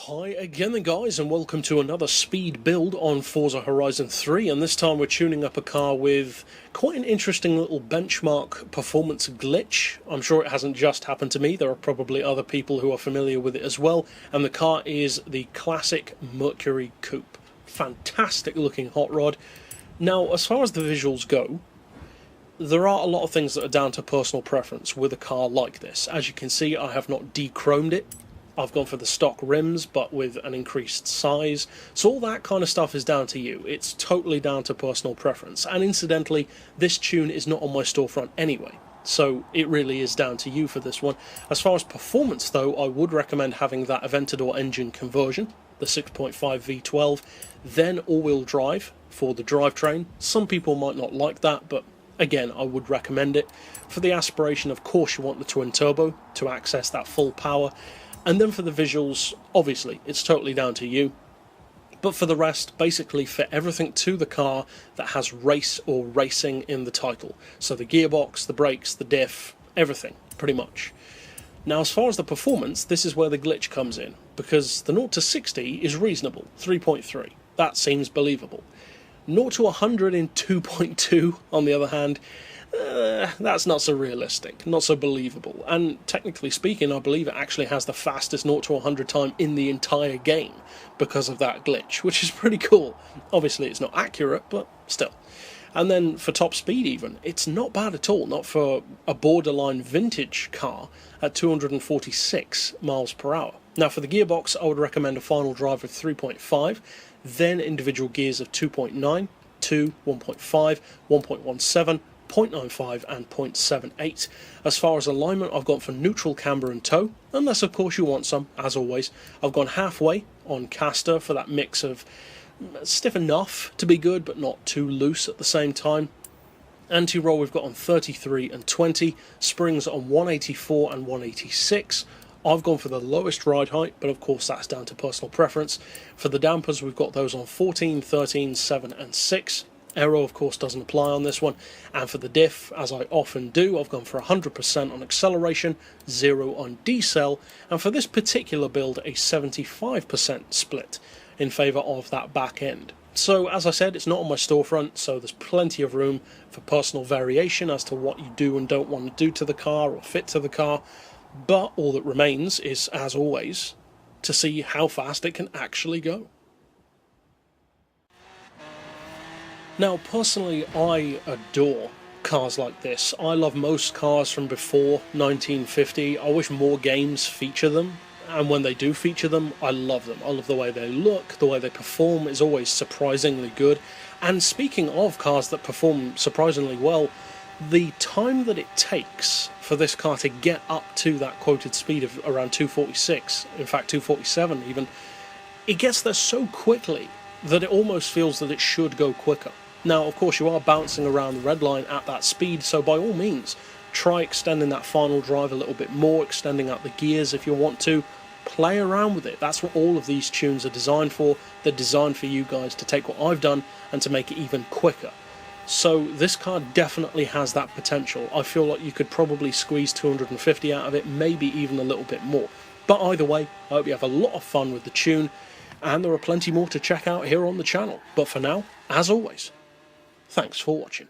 Hi again then guys, and welcome to another speed build on Forza Horizon 3, and this time we're tuning up a car with quite an interesting little benchmark performance glitch. I'm sure it hasn't just happened to me, there are probably other people who are familiar with it as well, and the car is the classic Mercury Coupe. Fantastic looking hot rod. Now, as far as the visuals go, there are a lot of things that are down to personal preference with a car like this. As you can see, I have not de-chromed it. I've gone for the stock rims, but with an increased size. So all that kind of stuff is down to you. It's totally down to personal preference. And incidentally, this tune is not on my storefront anyway. So it really is down to you for this one. As far as performance though, I would recommend having that Aventador engine conversion, the 6.5 V12, then all-wheel drive for the drivetrain. Some people might not like that, but again, I would recommend it. For the aspiration, of course, you want the twin turbo to access that full power. And then for the visuals, obviously, it's totally down to you. But for the rest, basically fit everything to the car that has race or racing in the title. So the gearbox, the brakes, the diff, everything, pretty much. Now, as far as the performance, this is where the glitch comes in, because the 0 to 60 is reasonable, 3.3. That seems believable. 0 to 100 in 2.2, on the other hand, that's not so realistic, not so believable, and technically speaking I believe it actually has the fastest 0 to 100 time in the entire game because of that glitch, which is pretty cool. Obviously it's not accurate, but still. And then for top speed even, it's not bad at all, not for a borderline vintage car at 246 miles per hour. Now for the gearbox I would recommend a final drive of 3.5, then individual gears of 2.9, 2, 1.5, 1.17, 0.95 and 0.78. As far as alignment, I've gone for neutral camber and toe, unless of course you want some, as always. I've gone halfway on caster for that mix of stiff enough to be good, but not too loose at the same time. Anti-roll we've got on 33 and 20, springs on 184 and 186. I've gone for the lowest ride height, but of course that's down to personal preference. For the dampers, we've got those on 14, 13, 7 and 6. Aero of course doesn't apply on this one, and for the diff, as I often do, I've gone for 100% on acceleration, 0 on decel, and for this particular build a 75% split in favour of that back end. So as I said, it's not on my storefront, so there's plenty of room for personal variation as to what you do and don't want to do to the car or fit to the car, but all that remains is, as always, to see how fast it can actually go. Now, personally, I adore cars like this. I love most cars from before 1950. I wish more games feature them, and when they do feature them, I love them. I love the way they look, the way they perform is always surprisingly good. And speaking of cars that perform surprisingly well, the time that it takes for this car to get up to that quoted speed of around 246, in fact 247 even, it gets there so quickly that it almost feels that it should go quicker. Now, of course, you are bouncing around the red line at that speed, so by all means, try extending that final drive a little bit more, extending out the gears if you want to. Play around with it. That's what all of these tunes are designed for. They're designed for you guys to take what I've done and to make it even quicker. So this car definitely has that potential. I feel like you could probably squeeze 250 out of it, maybe even a little bit more. But either way, I hope you have a lot of fun with the tune, and there are plenty more to check out here on the channel. But for now, as always, thanks for watching.